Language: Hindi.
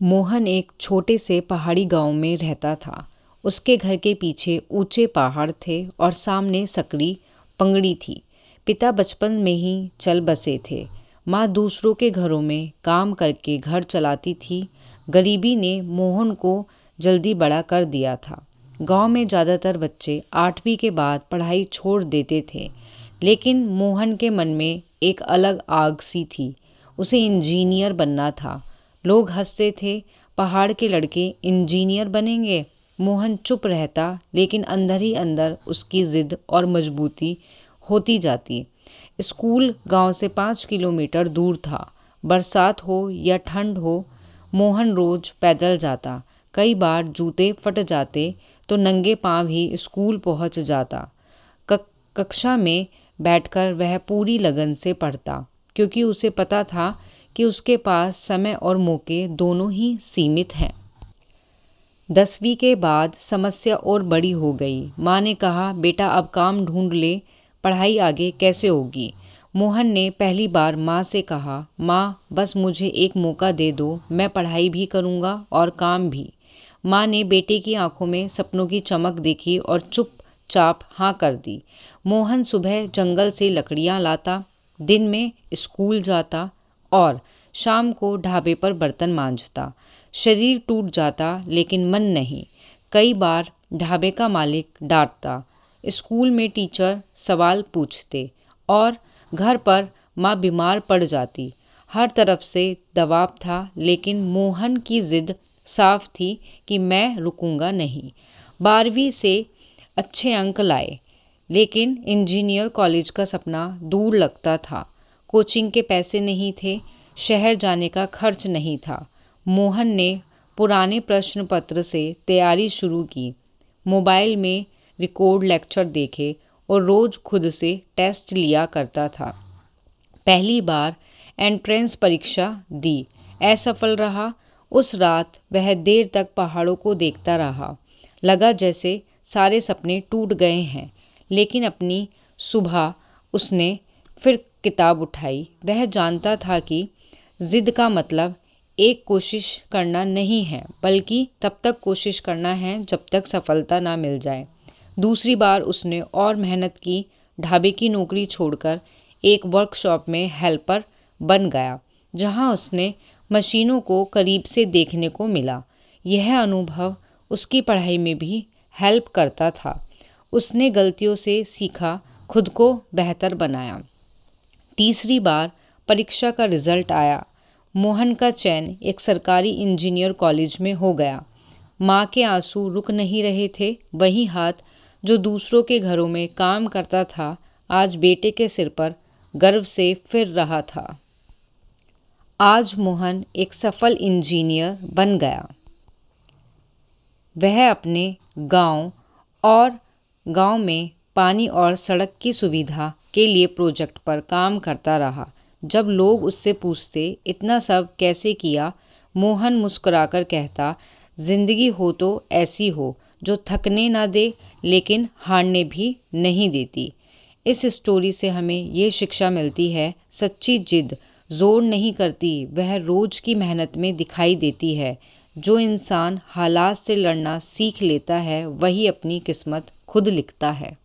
मोहन एक छोटे से पहाड़ी गांव में रहता था। उसके घर के पीछे ऊंचे पहाड़ थे और सामने सकरी पंगड़ी थी। पिता बचपन में ही चल बसे थे। माँ दूसरों के घरों में काम करके घर चलाती थी। गरीबी ने मोहन को जल्दी बड़ा कर दिया था। गांव में ज्यादातर बच्चे 8वीं के बाद पढ़ाई छोड़ देते थे, लेकिन मोहन के मन में एक अलग आग सी थी। उसे इंजीनियर बनना था। लोग हंसते थे, पहाड़ के लड़के इंजीनियर बनेंगे। मोहन चुप रहता, लेकिन अंदर ही अंदर उसकी जिद और मजबूती होती जाती। स्कूल गांव से 5 किलोमीटर दूर था। बरसात हो या ठंड हो, मोहन रोज पैदल जाता। कई बार जूते फट जाते तो नंगे पांव ही स्कूल पहुंच जाता। कक्षा में बैठकर वह पूरी लगन से पढ़ता, क्योंकि उसे पता था कि उसके पास समय और मौके दोनों ही सीमित हैं। 10वीं के बाद समस्या और बड़ी हो गई। माँ ने कहा, बेटा अब काम ढूंढ ले, पढ़ाई आगे कैसे होगी। मोहन ने पहली बार माँ से कहा, माँ बस मुझे एक मौका दे दो, मैं पढ़ाई भी करूँगा और काम भी। माँ ने बेटे की आंखों में सपनों की चमक देखी और चुपचाप हाँ कर दी। मोहन सुबह जंगल से लकड़ियाँ लाता, दिन में स्कूल जाता और शाम को ढाबे पर बर्तन मांजता। शरीर टूट जाता, लेकिन मन नहीं। कई बार ढाबे का मालिक डांटता, स्कूल में टीचर सवाल पूछते और घर पर माँ बीमार पड़ जाती। हर तरफ से दबाव था, लेकिन मोहन की जिद साफ थी कि मैं रुकूंगा नहीं। 12वीं से अच्छे अंक लाए, लेकिन इंजीनियर कॉलेज का सपना दूर लगता था। कोचिंग के पैसे नहीं थे, शहर जाने का खर्च नहीं था। मोहन ने पुराने प्रश्न पत्र से तैयारी शुरू की, मोबाइल में रिकॉर्ड लेक्चर देखे और रोज खुद से टेस्ट लिया करता था। पहली बार एंट्रेंस परीक्षा दी, असफल रहा। उस रात वह देर तक पहाड़ों को देखता रहा। लगा जैसे सारे सपने टूट गए हैं। लेकिन अपनी सुबह उसने फिर किताब उठाई। वह जानता था कि जिद का मतलब एक कोशिश करना नहीं है, बल्कि तब तक कोशिश करना है जब तक सफलता ना मिल जाए। दूसरी बार उसने और मेहनत की। ढाबे की नौकरी छोड़कर एक वर्कशॉप में हेल्पर बन गया, जहां उसने मशीनों को करीब से देखने को मिला। यह अनुभव उसकी पढ़ाई में भी हेल्प करता था। उसने गलतियों से सीखा, खुद को बेहतर बनाया। तीसरी बार परीक्षा का रिजल्ट आया। मोहन का चयन एक सरकारी इंजीनियर कॉलेज में हो गया। माँ के आंसू रुक नहीं रहे थे। वही हाथ जो दूसरों के घरों में काम करता था, आज बेटे के सिर पर गर्व से फिर रहा था। आज मोहन एक सफल इंजीनियर बन गया। वह अपने गांव में पानी और सड़क की सुविधा के लिए प्रोजेक्ट पर काम करता रहा। जब लोग उससे पूछते, इतना सब कैसे किया, मोहन मुस्कुराकर कहता, जिंदगी हो तो ऐसी हो जो थकने ना दे, लेकिन हारने भी नहीं देती। इस स्टोरी से हमें ये शिक्षा मिलती है, सच्ची जिद जोर नहीं करती, वह रोज की मेहनत में दिखाई देती है। जो इंसान हालात से लड़ना सीख लेता है, वही अपनी किस्मत खुद लिखता है।